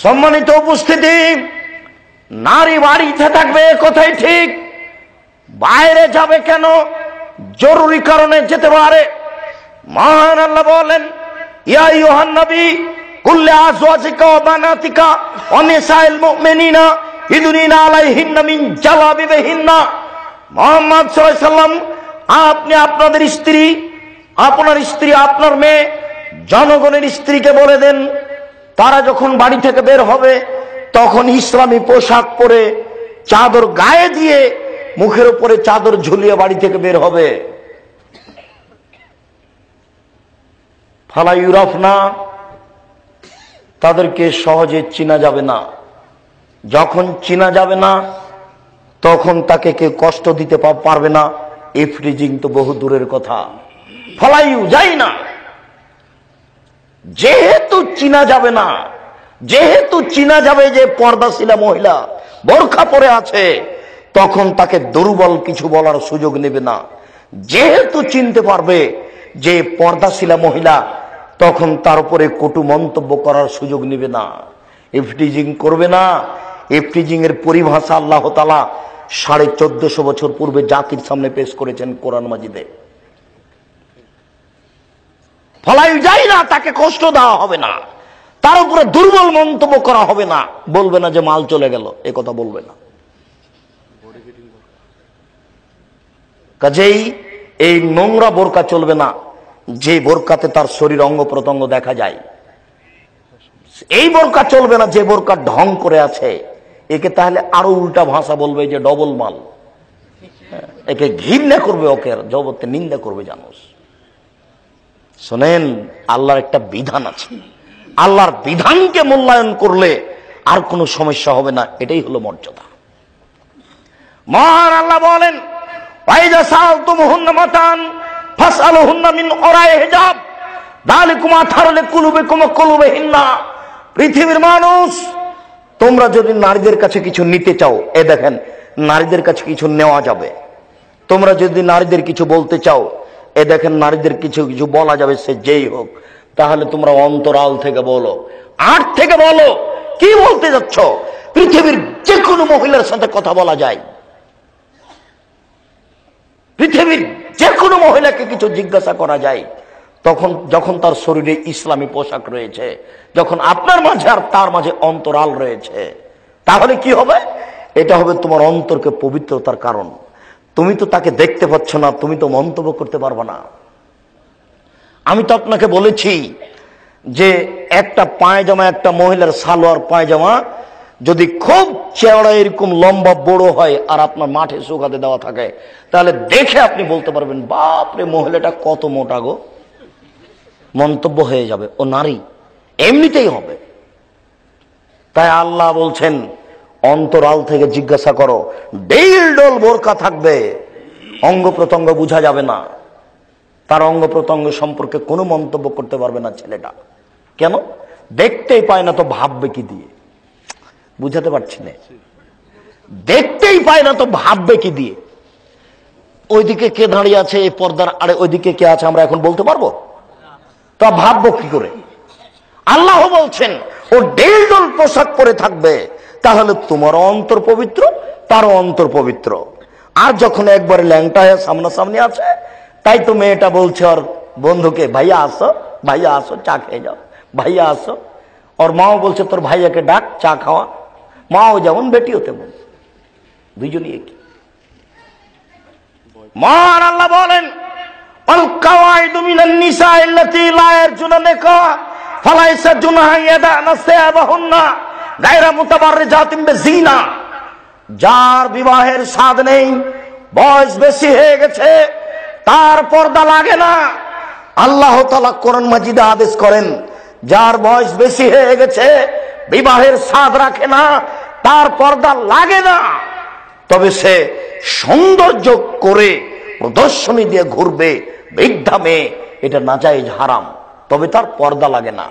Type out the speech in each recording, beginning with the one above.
সম্মানিত উপস্থিতি, নারী বাড়িতে থাকবে কথাই ঠিক, বাইরে যাবে কেন? জরুরি কারণে যেতে পারে। মহান আল্লাহ বলেন, ইয়া আইয়ুহান নবী কুল্লি আজওয়াজিকা ওয়া বানাতিকা ওয়া নিসাইল মুমিনিনা ইদুনিনা আলাইহিন্না মিন জালাবিবিহিন্না। মুহাম্মদ সাল্লাল্লাহু আলাইহি সাল্লাম, আপনি আপনাদের স্ত্রী, আপনার স্ত্রী, আপনার মেয়ে, জনগণের স্ত্রীকে বলে দেন, তারা যখন বাড়ি থেকে বের হবে তখন ইসলামী পোশাক পরে চাদর গায়ে দিয়ে মুখের উপরে চাদর ঝুলিয়ে বাড়ি থেকে বের হবে। ফালা ইউরাফনা, তাদেরকে সহজে চিনা যাবে না। যখন চিনা যাবে না তখন তাকে কেউ কষ্ট দিতে পারবে না। ইফটিজিং তো বহু দূরের কথা। ফালাইউ যাই না, যেহেতু চিনা যাবে না, যেহেতু চিনা যাবে যে পর্দাশীলা মহিলা বোরখা পরে আছে, তখন তাকে দুর্বল কিছু বলার সুযোগ নেবে না। যেহেতু চিনতে পারবে যে পর্দাশীলা মহিলা, তখন তার উপরে কটু মন্তব্য করার সুযোগ নেবে না, ইফটিজিং করবে না। ইফটিজিং এর পরিভাষা আল্লাহ তাআলা 1450 বছর পূর্বে জাতির সামনে পেশ করেছেন কোরআন মাজিদে। ফলাই যায় না, তাকে কষ্ট দেওয়া হবে না, তার উপরে দুর্বল মন্তব্য করা হবে না। বলবে না যে মাল চলে গেল, এ কথা বলবে না। কাজেই এই নোংরা বোরকা চলবে না, যে বোরকাতে তার শরীর অঙ্গ প্রত্যঙ্গ দেখা যায়। এই বোরকা চলবে না যে বোরকা ঢং করে আছে। একে তাহলে আরো উল্টা ভাষা বলবে যে ডবল মাল। একে ঘৃণা করবে, ওকে জগতে নিন্দা করবে। জানোস, শোনেন, আল্লাহর একটা বিধান আছে, আল্লাহর বিধানকে মূল্যায়ন করলে আর কোনো সমস্যা হবে না। এটাই হলো মর্যাদা। মহান আল্লাহ বলেন, ওয়াইজা সালতুমুহুন্না মাতান ফাসআলুহুন্না মিন ওরাই হিজাব যালিকুম আতহারু লিকুলুবিকুম ওয়া কুলুবিহিন্না। পৃথিবীর মানুষ, তোমরা যদি নারীদের কাছে কিছু নিতে চাও, এ দেখেন নারীদের কাছে কিছু নেওয়া যাবে। তোমরা যদি নারীদের কিছু বলতে চাও, এ দেখেন নারীদের কিছু কিছু বলা যাবে, সে যেই হোক। তাহলে তোমরা অন্তরাল থেকে বলো, আট থেকে বলো, কি বলতে যাচ্ছ? পৃথিবীর যে কোনো মহিলার সাথে কথা বলা যায়। পৃথিবীর যে কোনো মহিলাকে কিছু জিজ্ঞাসা করা যায়, তখন যখন তার শরীরে ইসলামী পোশাক রয়েছে, যখন আপনার মাঝে আর তার মাঝে অন্তরাল রয়েছে, তাহলে কি হবে? এটা হবে তোমার অন্তরকে পবিত্রতার কারণ। তুমি তো তাকে দেখতে পাচ্ছ না, তুমি তো মন্তব্য করতে পারবে না। আমি তো আপনাকে বলেছি যে একটা পায়জামা, একটা মহিলার সালোয়ার পায়জামা যদি খুব চেওড়া এরকম লম্বা বড় হয় আর আপনার মাঠে শুকাতে দেওয়া থাকে, তাহলে দেখে আপনি বলতে পারবেন, বাপরে মহিলাটা কত মোটা গো। মন্তব্য হয়ে যাবে, ও নারী, এমনিতেই হবে। তাই আল্লাহ বলছেন, অন্তরাল থেকে জিজ্ঞাসা করো। ডেল ডোল বোরকা থাকবে, অঙ্গ প্রত্যঙ্গ বোঝা যাবে না, তার অঙ্গ প্রত্যঙ্গ সম্পর্কে কোনো মন্তব্য করতে পারবে না ছেলেটা। কেন? দেখতেই পায় না তো ভাববে কি দিয়ে? বুঝাতে পারছি না। দেখতেই পায় না তো ভাববে কি দিয়ে? ওইদিকে কে দাঁড়িয়ে আছে এই পর্দার আরে, ওইদিকে কে আছে আমরা এখন বলতে পারবো? তা ভাববো কি করে? আল্লাহ বলছেন, ও ডেল ডোল পোশাক পরে থাকবে, তাহলে তোমার অন্তর পবিত্র, তারও অন্তর পবিত্র। আর যখন একবারে ল্যাংটা হয়ে সামনাসামনি আছে, তাই তো মেয়েটা বলছে ওর বন্ধুকে, ভাইয়া আসো, ভাইয়া আসো, চা খেয়ে যাও, ভাইয়া আসো। ওর মাও বলছে, তোর ভাইয়াকে ডাক, চা খাওয়া। মাও যেমন বেটিও তেমন, দুইজনই একই। মহান আল্লাহ বলেন, আল কাওয়াইদু মিনান নিসা আল্লাতী লা ইয়ারজুনা নিকাহ ফালাইসা জুনাহা ইয়াদানা সিয়াবাহুন্না গায়রা মুতাবাররিজাতিন বিজিনা। যার বিবাহের স্বাদ নেই, বয়স বেশি হয়ে গেছে, তার পর্দা লাগে না। আল্লাহ তাআলা কোরআন মাজিদে আদেশ করেন, যার বয়স বেশি হয়ে গেছে, বিবাহের স্বাদ রাখে না, তার পর্দা লাগে না। তবে সে সৌন্দর্য করে প্রদর্শনী দিয়ে ঘুরবে, বৃদ্ধা মেয়ে, এটা নাজায়েজ, হারাম, তবে তার পর্দা লাগে না।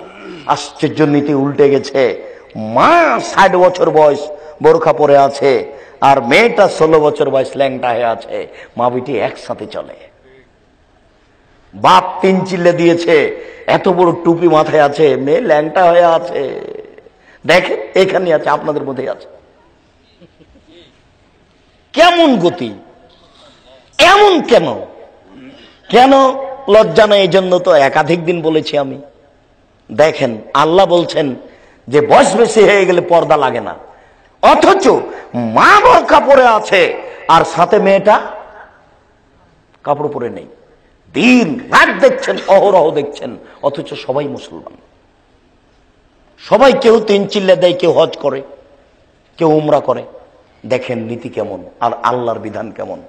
আশ্চর্য নীতি উল্টে গেছে। মা 60 বছর বয়স বোরখা পরে আছে, আর মেয়েটা 16 বছর বয়স ল্যাংটা হয়ে আছে। মা বেটি একসাথে চলে। বাপ 3 চিল্লে দিয়েছে, এত বড় টুপি মাথায় আছে, মেয়ে ল্যাংটা হয়ে আছে। দেখেন এখানে আছে, আপনাদের মধ্যে আছে। কেমন গতি, এমন কেন? কেন লজ্জা নেই? এই জন্য তো একাধিক দিন বলেছি আমি। দেখেন আল্লাহ বলছেন যে বয়স বেশি হয়ে গেলে পর্দা লাগে না, অথচ মা বোরকা পরে আছে আর সাথে মেয়েটা কাপড় পরে নেই। দিন রাত দেখছেন, অহরহ দেখছেন, অথচ সবাই মুসলমান, সবাই কেউ 3 চিল্লা দেয়, কেউ হজ করে, কেউ উমরা করে। দেখেন নীতি কেমন আর আল্লাহর বিধান কেমন।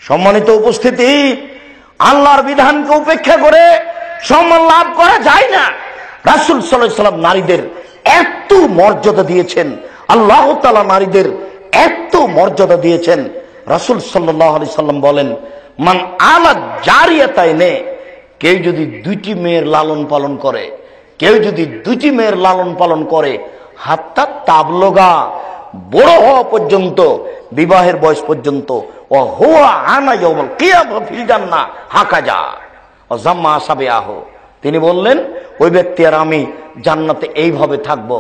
সম্মানিত উপস্থিতি, আল্লাহর বিধানকে উপেক্ষা করে সম্মান লাভ করা যায় না। রাসূল সাল্লাল্লাহু আলাইহি ওয়াসাল্লাম নারীদের এত মর্যাদা দিয়েছেন, আল্লাহ তাআলা নারীদের এত মর্যাদা দিয়েছেন। রাসূল সাল্লাল্লাহু আলাইহি ওয়াসাল্লাম বলেন, মান আলা জারিয়াতাইনে, কেউ যদি 2টি মেয়ের লালন পালন করে, কেউ যদি 2টি মেয়ের লালন পালন করে, হাত্তা তাবলগা, বড় হওয়া পর্যন্ত, বিবাহের বয়স পর্যন্ত, ও হুয়া আনা ইয়াউমাল কিয়ামা ফিল জান্নাহ হাকাজা ও জাম্মা আসাবিআহ, তিনি বললেন ওই ব্যক্তি আর আমি জান্নাতে এইভাবে থাকবো।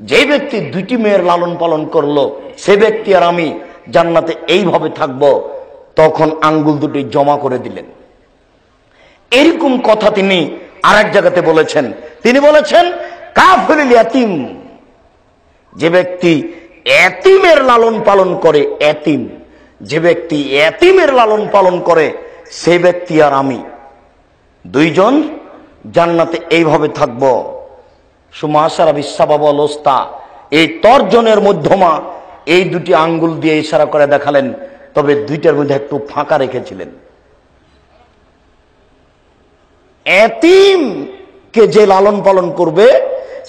যে ব্যক্তি 2টি মেয়ের লালন পালন করলো, সে ব্যক্তি আর আমি জান্নাতে এইভাবে থাকবো। তখন আঙ্গুল দুটি জমা করে দিলেন। এরকম কথা তিনি আরেক জায়গাতে বলেছেন। তিনি বলেছেন কাফিরুল ইয়াতিম, যে ব্যক্তি এতিমের লালন পালন করে, এতিম, যে ব্যক্তি এতিমের লালন পালন করে, সে ব্যক্তি আর আমি 2জন জান্নাতে এইভাবে থাকব। সুমাশারা বিশ্ববাবল ওস্তা, এই তর্জনের মধ্যমা এই 2টি আঙ্গুল দিয়ে ইশারা করে দেখালেন, তবে 2টার মধ্যে একটু ফাঁকা রেখেছিলেন। এতিমকে যে লালন পালন করবে,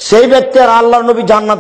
সেই ব্যক্তি আর আল্লাহর নবী জান্নাত